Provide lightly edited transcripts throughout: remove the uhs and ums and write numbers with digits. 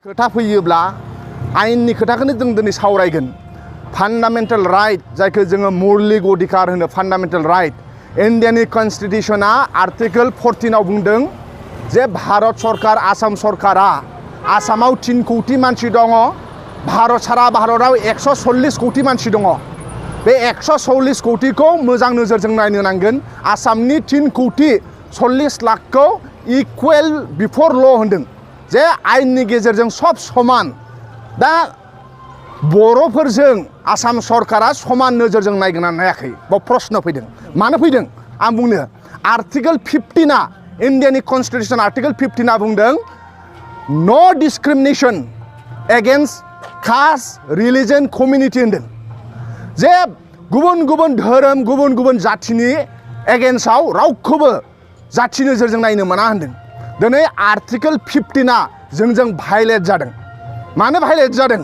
खोथा फैयोब्ला आयेननि खोथाखौनो जों दिनै सावरायगोन फान्डामेन्टेल राइट जायखौ जोङो मौलिक अधिकार होनो फान्डामेन्टेल राइट इन्डियानि कन्स्टिटिउसना आर्टिकल 14 आव बुंदों जे भारत सरकार आसाम सरकारा आसामाव 3 कौटि मानसि दङ भारत सारा भारताव 140 कौटि मानसि दङ बे 140 कौटिखौ मोजां नोजोरजों नायनो नांगोन आसामनि 3 कौटि 40 लाखखौ इकुवेल बिफोर ल होनदों जे आयेननि गेजेरजों सब समान दा बर'फोरजों आसाम सरकारा समान नोजोरजों नायगोना नायाखै बा प्रश्न फैदों मानो फैदों आं बुंनो आर्टिकल 15 इन्डियानि कन्स्टिटिउसन आर्टिकल 15 बुंदों no discrimination against caste religion community होनदों जे गुबुन गुबुन धोरोम गुबुन गुबुन जाथिनि एगेन्स्टआव रावखौबो जाथि नोजोरजों नायनो मोना होनदों दिनै आर्टिकल 15 जोंजों भायलेट जादों मानो भायलेट जादों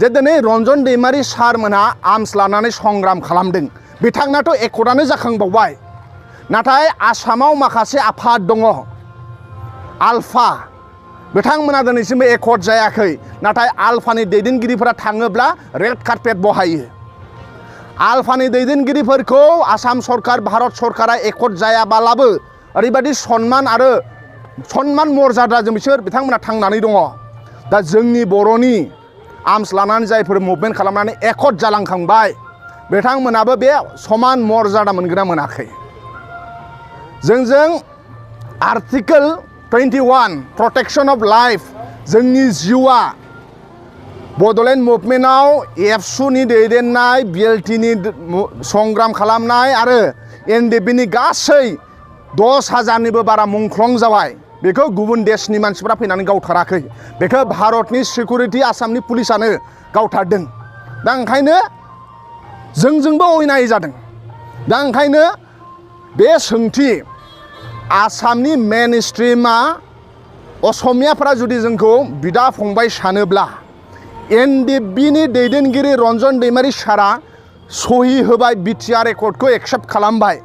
जे दिनै रन्जन दैमारि सारमोनहा आर्म्स लानानै संग्राम खालामदों बिथांनाथ' एकर्डआनो जाखांबावबाय नाथाय आसामाव माखासे आफाद दङ आलफा बिथांमोना दिनैसिमबो एकर्ड जायाखै नाथाय आलफानि दैदेनगिरिफोरा थाङोब्ला रेड कार्पेट बहायो आलफानि दैदेनगिरिफोरखौ आसाम सरकार भारत सरकारा एकर्ड जायाबालाबो ओरैबायदि सन्मान आरो सन्मान मर्यादाजों बिसोर बिथांमोना थांनानै दङ दा जोंनि बर'नि आर्म्स लानानै जायफोर मुभमेन्ट खालामनानै एकर्ड जालांखांबाय बिथांमोनाबो बे समान मर्यादा मोनगोना मोनाखै जोंजों आर्टिकल 21 प्रटेक्शन अफ लाइफ जोंनि जिउआ बड'लेण्ड मुभमेन्टआव एबसुनि दैदेननाय बिएलटिनि संग्राम खालामनाय आरो एनडिएफबिनि गासै 10,000निबो बारा मुंख्लं जाबाय बेखौ गुबुन देशनि मानसिफ्रा फैनानै गावथाराखै बेखौ भारतनि सिकिउरिटि आसामनि पुलिसानो गावथारदों दा ओंखायनो जोंजोंबो अयनाय जादों दा ओंखायनो बे सोंथि आसामनि मेन स्ट्रिमा असमियाफोरा जुदि जोंखौ बिदा फंबाय सानोब्ला एनडिएफबिनि दैदेनगिरि रन्जन दैमारि सारा सहि होबाय बिटिआर एकर्डखौ एक्सेप्ट खालामबाय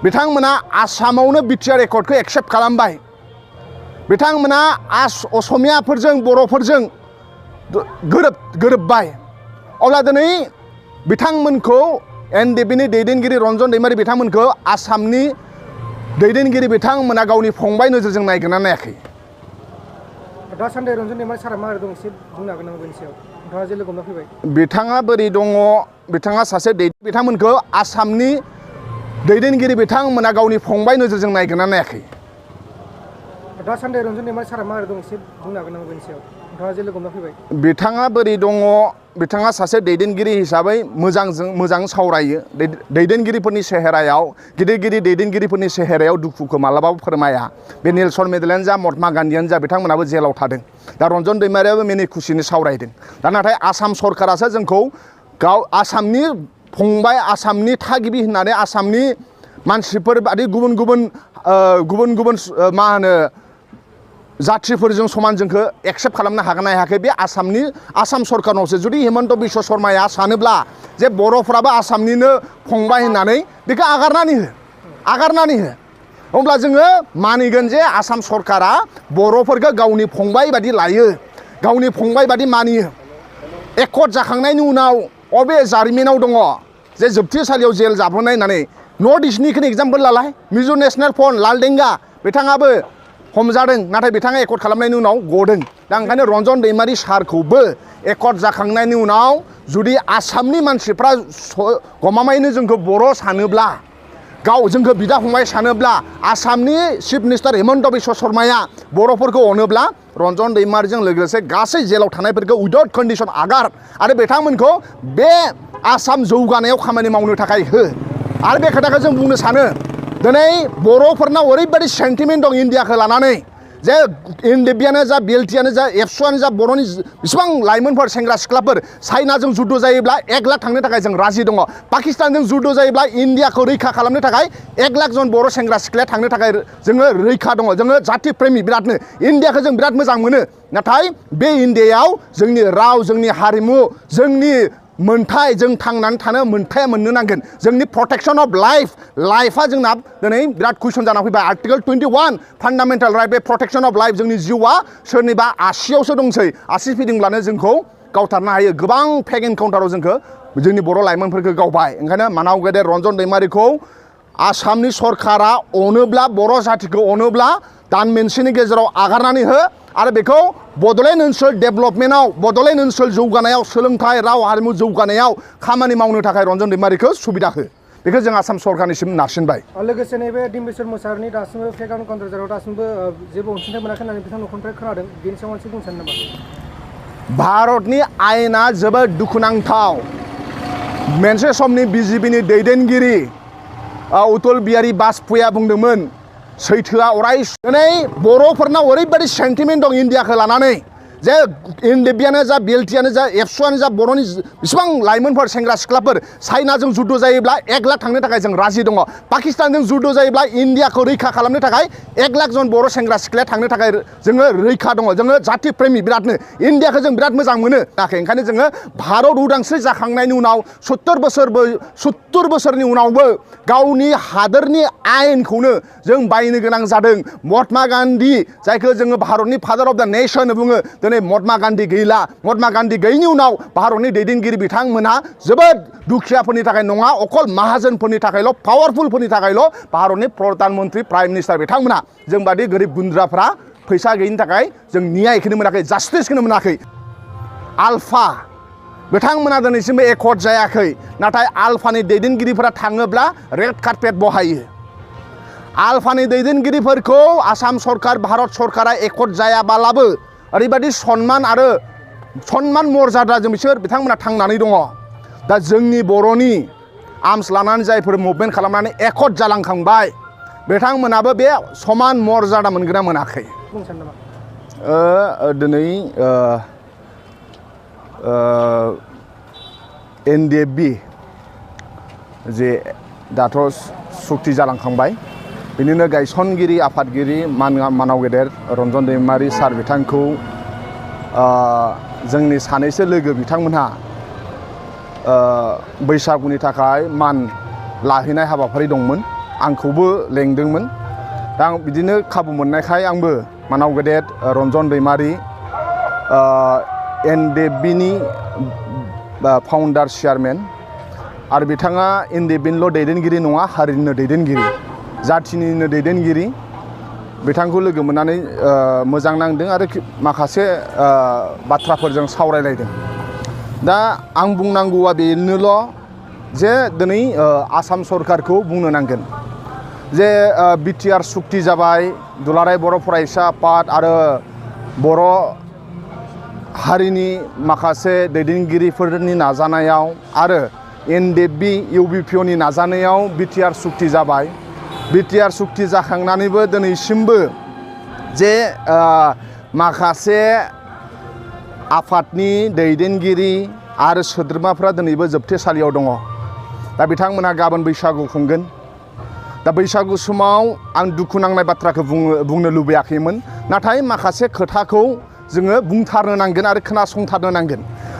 बिथांमोना आसामावनो बिटिआर एकर्डखौ एक्सेप्ट खालामबाय बिथांमोना असमियाफोरजों बर'फोरजों गोरोबबाय अब्ला दिनै बिथांमोनखौ एनडिएफबिनि दैदेनगिरि रन्जन दैमारि बिथांमोनखौ आसामनि दैदेनगिरि बिथांमोना गावनि फंबाय नोजोरजों नायगोना नायाखै दासान्दि रन्जन दैमारि सारा माबोरै दं एसे बुंनो हागोन नामा बेनि सायाव नोंथाङा जे लोगो हमना फैबाय बिथाङा बोरै दङ बिथाङा सासे बिथांमोनखौ आसामनि दैदेनगिरि बिथांमोना गावनि फंबाय नोजोरजों नायगोना नायाखै दासान्दि रन्जन दैमारि सारा माबोरै दं एसे बुंनो हागोन नामा बेनि सायाव नोंथाङा जे लोगो हमना फैबाय बिथाङा बोरै दङ बिथाङा सासे दैदेनगिरि हिसाबै मोजां सावरायो दैदेनगिरिफोरनि सेहेरायाव गिदिर गिदिर दैदेनगिरिफोरनि सेहेरायाव दुखुखौ मालाबाबो फोरमाया बे नेलसन मेन्डेलायानो जा महात्मा गान्धीयानो जा बिथांमोनाबो जेलाव थादों दा रन्जन दैमारियाबो मिनि खुसिनि सावरायदों दा नाथाय आसाम सरकारासो जोंखौ गाव आसामनि फंबाय आसामनि थागिबि होननानै आसामनि मानसिफोर बादि गुबुन गुबुन मा होनो जाथिफोरजों समान जोंखौ एक्सेप्ट खालामनो हागोन ना हायाखै बे आसाम सरकारनावसो जुदि हिमन्त बिश्व शर्माया सानोब्ला जे बर'फ्राबो आसामनिनो फंबाय होननानै बेखौ आगारनानै हो अब्ला जोङो मानिगोन जे आसाम सरकारा बर'फोरखौ गावनि फंबाय बादि लायो गावनि फंबाय बादि मानियो एकर्ड जाखांनायनि उनाव अबे जारिमिनाव दङ जे जोबथेसालियाव जेल जाबोनाय होननानै नर्थ इस्टनिखौनो एग्जाम्पोल लालाय मिज'राम नेशनेल फ्रन्ट लालदेंगा बिथाङाबो हमजादों नाथाय बिथाङा एकर्ड खालामनायनि उनाव गदों दा ओंखायनो रन्जन दैमारि सारखौबो एकर्ड जाखांनायनि उनाव जुदि आसामनि मानसिफ्रा गमामायैनो जोंखौ बर' सानोब्ला गाव जोंखौ बिदा फंबाय सानोब्ला आसामनि चिफ मिनिस्टार हिमन्त बिश्व शर्माया बर'फोरखौ अनोब्ला रन्जन दैमारिजों लोगोसे गासै जेलाव थानायफोरखौ उइदाउट कन्डिसन आगार आरो बिथांमोनखौ बे आसाम जौगानायाव खामानि मावनो थाखाय हो आरो बे खोथाखौ जों बुंनो सानो दिनै बर'फोरनाव ओरैबायदि सेन्टिमेन्ट दं इन्डियाखौ लानानै जे एनडिएफबियानो जा बिएलटिआनो जा एबसुआनो जा बर'नि बेसेबां लाइमोनफोर सेंग्रा सिख्लाफोर चाइनाजों जुद्ध जायोब्ला 1 लाख थांनो थाखाय जों राजि दङ पाकिस्तानजों जुद्ध जायोब्ला इन्डियाखौ रैखा खालामनो थाखाय 1 लाख जन बर' सेंग्रा सिख्लाया थांनो थाखाय जोङो रैखा दङ जोङो जाथि प्रेमि बिरादनो इन्डियाखौ जों बिराद मोजां मोनो नाथाय बे इन्डियायाव जोंनि राव जोंनि हारिमु जोंनि मोनथाय जों थांनानै थानो मोनथाया मोननो नांगोन जोंनि प्रटेक्शन अफ लाइफआ जोंना दिनै बिराद कुइसन जाना फैबाय आर्टिकल 21 फान्डामेन्टेल राइट बे प्रटेक्शन अफ लाइफ जोंनि जिउआ सोरनिबा आसियावसो दंसै आसि फिदिंब्लानो जोंखौ गावथारनो हायो गोबां फेक एनकाउन्टाराव जोंखौ जोंनि बर' लाइमोनफोरखौ गावबाय ओंखायनो मानाव गेदेर रन्जन दैमारिखौ आसामनि सरकारा अनोब्ला बर' जातिखौ अनोब्ला दान मोनसेनि गेजेराव आगारनानै हो आरो बेखौ बड'लेण्ड ओनसोल डेभेलपमेन्टआव बड'लेण्ड ओनसोल जौगानायाव सोलोंथाइ राव हारिमु जौगानायाव खामानि मावनो थाखाय रन्जन दैमारिखौ सुबिदा हो बेखौ जों आसाम सरकारनिसिम नारसिनबाय लोगोसे नैबे डिम्बिश्वर मुसाहारिनि दासिमबो फेक एनकाउन्टार जाराव दासिमबो जेबो अनसुंथाइ मोनाखै होननानै बिथां न'खरनिफ्राय खोनादों बेनि सायाव मोनसे बुंनो सानो नामा भारतनि आयेना जोबोद दुखुनांथाव मोनसे समनि बिजेपिनि दैदेनगिरि अटल बिहारी वाजपेयीआ बुंदोंमोन सैथोआ अराय दिनै बर'फोरनाव ओरैबायदि सेन्टिमेन्ट दं इन्डियाखौ लानानै जे एनडिएफबियानो जा बिएलटिआनो जा एबसुआनो जा बर'नि बेसेबां लाइमोनफोर सेंग्रा सिख्लाफोर चाइनाजों जुद्ध जायोब्ला 1 लाख थांनो थाखाय जों राजि दङ पाकिस्तानजों जुद्ध जायोब्ला इन्डियाखौ रैखा खालामनो थाखाय 1 लाख जन बर' सेंग्रा सिख्लाया थांनो थाखाय जोङो रैखा दङ जोङो जाति प्रेमि बिरादनो इन्डियाखौ जों बिराद मोजां मोनो ओंखायनो जोङो भारत उदांस्रि जाखांनायनि उनाव 70 बोसोरनि उनावबो गावनि हादोरनि आयेनखौनो जों बायनो गोनां जादों महात्मा गान्धी जायखौ जोङो भारतनि फादार अफ द नेशन बुङो दिनै महात्मा गान्धी गैला महात्मा गान्धी गैयैनि उनाव भारतनि दैदेनगिरि बिथांमोनहा जोबोद दुखियाफोरनि थाखाय नङा अकल माहाजोनफोरनि थाखायल' पावारफुलफोरनि थाखायल' भारतनि प्रधान मन्त्रि प्राइम मिनिस्टार बिथांमोना जों बादि गोरिब गुन्द्राफ्रा फैसा गैयिनि थाखाय जों न्यायखौनो मोनाखै जास्टिसखौनो मोनाखै आल्फा बिथांमोना दिनैसिमबो एकर्ड जायाखै नाथाय आल्फानि दैदेनगिरिफोरा थाङोब्ला रेड कार्पेट बहायो आल्फानि दैदेनगिरिफोरखौ आसाम सरकार भारत सरकारा एकर्ड जायाबालाबो ओरैबायदि सन्मान आरो सन्मान मर्यादाजों बिसोर बिथांमोना थांनानै दङ दा जोंनि बर'नि आर्म्स लानानै जायफोर मुभमेन्ट खालामनानै एकर्ड जालांखांबाय बिथांमोनाबो बे समान मर्यादा मोनगोन ना मोनाखै दिनै एनडिएफबि जे दाथ' सुक्ति जालांखांबाय बिनिनो गायसनगिरि आफादगिरि मानाव गेदेर रन्जन दैमारि सार बिथांखौ जोंनि सानैसो लोगो बिथांमोनहा बैसागुनि थाखाय मान लाहैनाय हाबाफारि दंमोन आंखौबो लेंदोंमोन दा आं बिदिनो खाबु मोननायखाय आंबो मानाव गेदेर रन्जन दैमारि एनडिएफबिनि फाउन्डार चेयारमेन आरो बिथाङा एनडिएफबिनिल' दैदेनगिरि नङा हारिनिनो दैदेनगिरि जाथिनिनो दैदेनगिरि बिथांखौ लोगो मोननानै मोजां नांदों आरो माखासे बाथ्राफोरजों सावरायलायदों दा आं बुंनांगौआ बेनोल' जे दिनै आसाम सरकारखौ बुंनो नांगोन जे बिटिआर सुक्ति जाबाय दुलाराय बर' फरायसा आफाद आरो बर' हारिनि माखासे दैदेनगिरिफोरनि नाजानायाव आरो एनडिएफबि इउबिपिअनि नाजानायाव बिटिआर सुक्ति जाबाय बिटिआर सुक्ति जाखांनानैबो दिनैसिमबो जे माखासे आफादनि दैदेनगिरि आरो सोद्रोमाफ्रा दिनैबो जोबथेसालियाव दङ दा बिथांमोनहा गाबोन बैसागु खुंगोन दा बैसागु समाव आं दुखु नांनाय बाथ्राखौ बुंनो लुबैयाखैमोन नाथाय माखासे खोथाखौ जोङो बुंथारनो नांगोन आरो खोनासंथारनो नांगोन